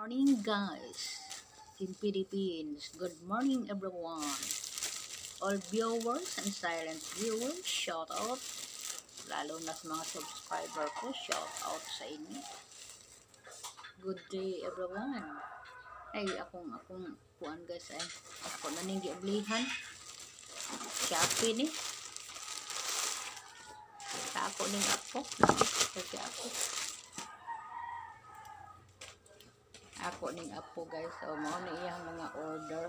Morning guys in Philippines. Good morning everyone. All viewers and silent viewers, shout out. Lalo na sa mga subscriber ko, shout out sa inyo. Good day everyone. Ay, akong kuan guys ay. Ako na ning giablihan. Shopee ni. Ako ning ako. Kasi ako ning apo guys, so mao na iyang mga order.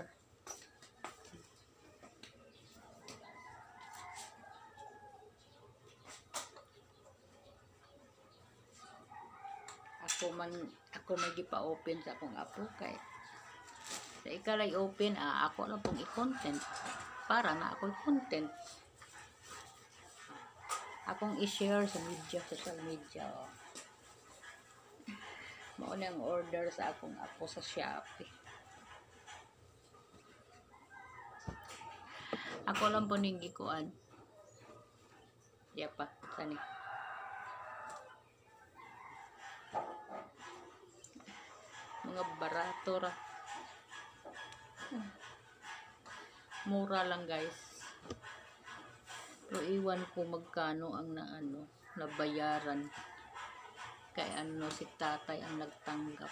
Ako may gipa-open sa akong apo kay sa ikalay open ako na pong i-content para na ako i-content akong i-share sa social media. Mao na ang order sa akong apo sa Shopee. Ako lang po ning gikuan. Yapa, sani. Mga barato ra. Mura lang guys. Pero iwan ko magkano ang nabayaran. Kay si tatay ang nagtanggap.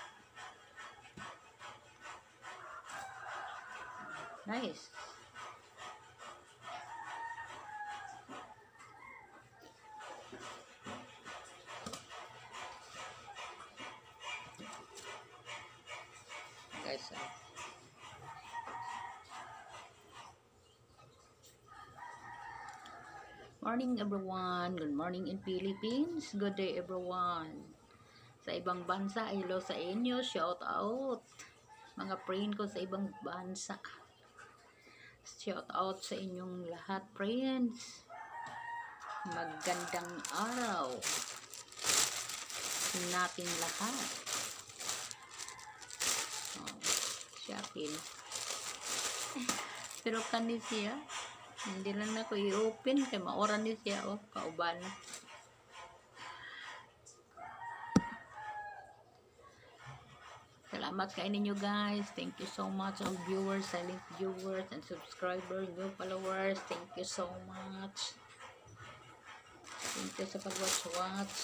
Nice. Guys, morning everyone. Good morning in Philippines. Good day everyone. Sa ibang bansa, hello sa inyo. Shout out. Mga friend ko sa ibang bansa. Shout out sa inyong lahat, friends. Magandang araw nating lahat. Shopee. Pero kani siya, hindi lang na ko i-open kay maoran ni siya kauban. Salamat kay ninyo guys. Thank you so much all viewers, silent viewers and subscribers, new followers. Thank you so much. Thank you sa pag-watch.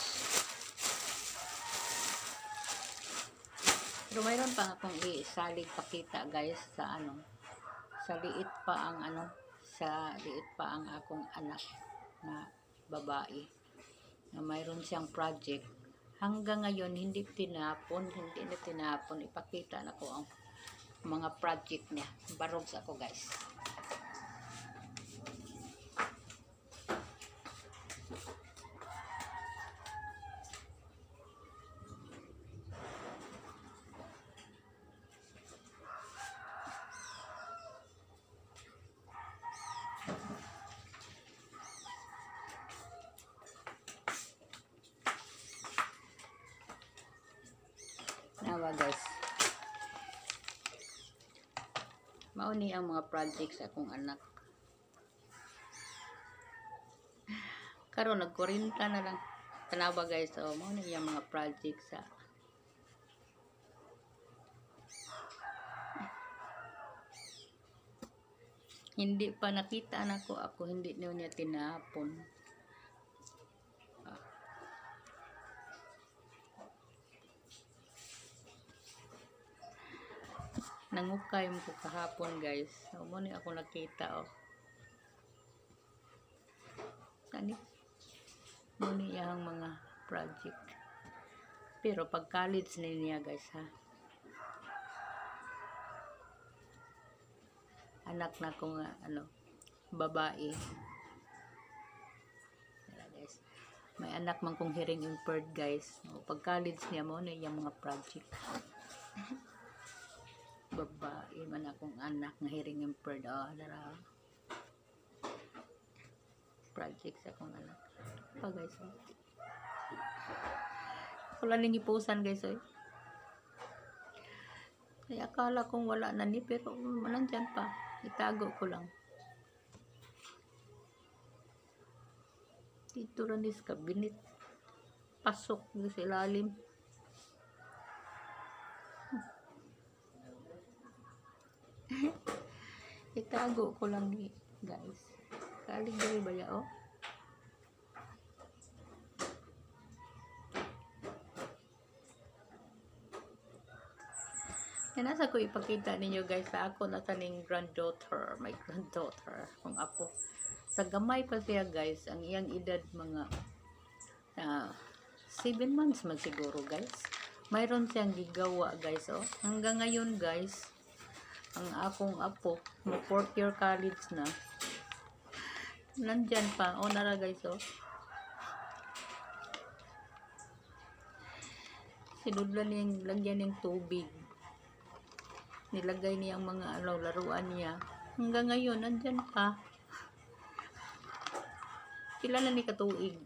Pero mayroon pa akong isalig pakita guys sa sa liit pa ang akong anak na babae na mayroon siyang project. Hanggang ngayon hindi na tinapon. Ipakita na ko ang mga project niya. Barog sa ako guys. Nawa guys. Mauni ang mga projects sa akong anak. Karon nag-40 na lang. Tanawa guys, mauni ang mga projects sa hindi pa nakita na ako hindi niya tinapon. Nangukay mo ko kahapon guys. Muna ako nakita Kani? Muna yung mga project. Pero pag college na niya guys anak na ko nga babae. Guys. May anak man kong hearing impaired guys. Pag college niya muna yung mga project. Babae man akong anak na hearing impaired. Project sa akong anak. Guys. Wala nang iposan guys. Kaya akala kong wala na ni pero nandyan pa. Itago ko lang. Dito rin sa cabinet. Pasok sa ilalim. Itago ko lang ni guys. Kalig dali ba ya, oh? Yan, nasa ko ipakita ninyo guys sa ako na taning granddaughter, my granddaughter, kung apo. Sa gamay pa siya guys, ang iyang edad mga 7 months man siguro guys. Mayroon siyang gigawa guys, oh. Hanggang ngayon guys, ang akong apo, mo 4th year college na. Nandyan pa, oh nara guys, oh. Sinudlan niyang lagyan ng tubig. Nilagay niya ang mga laruan niya. Hanggang ngayon, nandyan pa. Kilala ni katuig.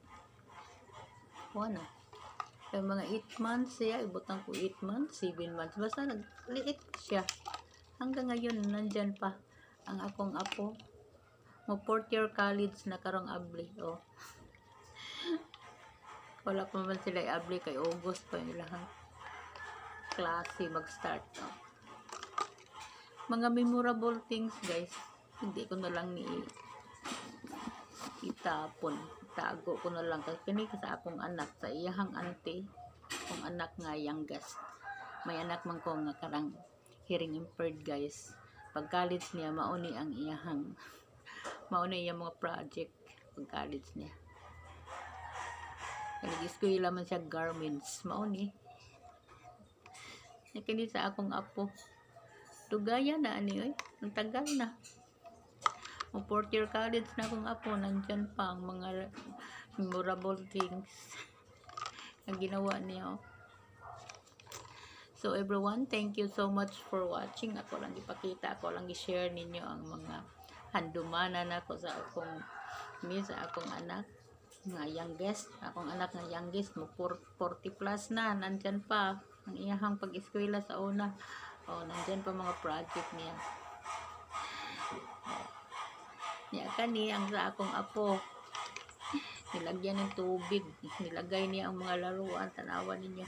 O ano? Yung mga 8 months siya, ibutang ko 8 months, 7 months. Basta nagliit siya. Hanggang ngayon, nandyan pa ang akong apo. Mo 4th year college na karong abli. O. Wala pa man sila abli kay August pa yung lahat. Klase mag-start. O. Mga memorable things guys, hindi ko na lang itapon, tago ko na lang kasi sa akong anak, sa iyahang auntie, akong anak nga youngest, may anak man ko nga karang hearing impaired guys. Pag college niya, mauni ang iyahang mauni yung mga project pag college niya. Nag-eskwela man siya garments, mauni nakini sa akong apo. Tugaya na ani oy, ang tagal na. O 4th year college na akong apo, nandyan pa ang mga memorable things na ginawa niya. So everyone, thank you so much for watching. Ako lang ipakita, ako lang i-share ninyo ang mga handumanan ako sa akong sa akong anak nga youngest. Akong anak nga youngest mo 40 plus na, nandyan pa ang iyahang pag-eskwela sa una. Oh, nandyan pa mga project niya. Niya kani ang sa akong apo. Nilagyan ng tubig. Nilagay niya ang mga laruan. Tanawan ninyo.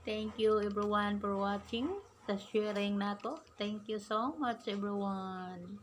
Thank you everyone for watching. Sa sharing na to. Thank you so much everyone.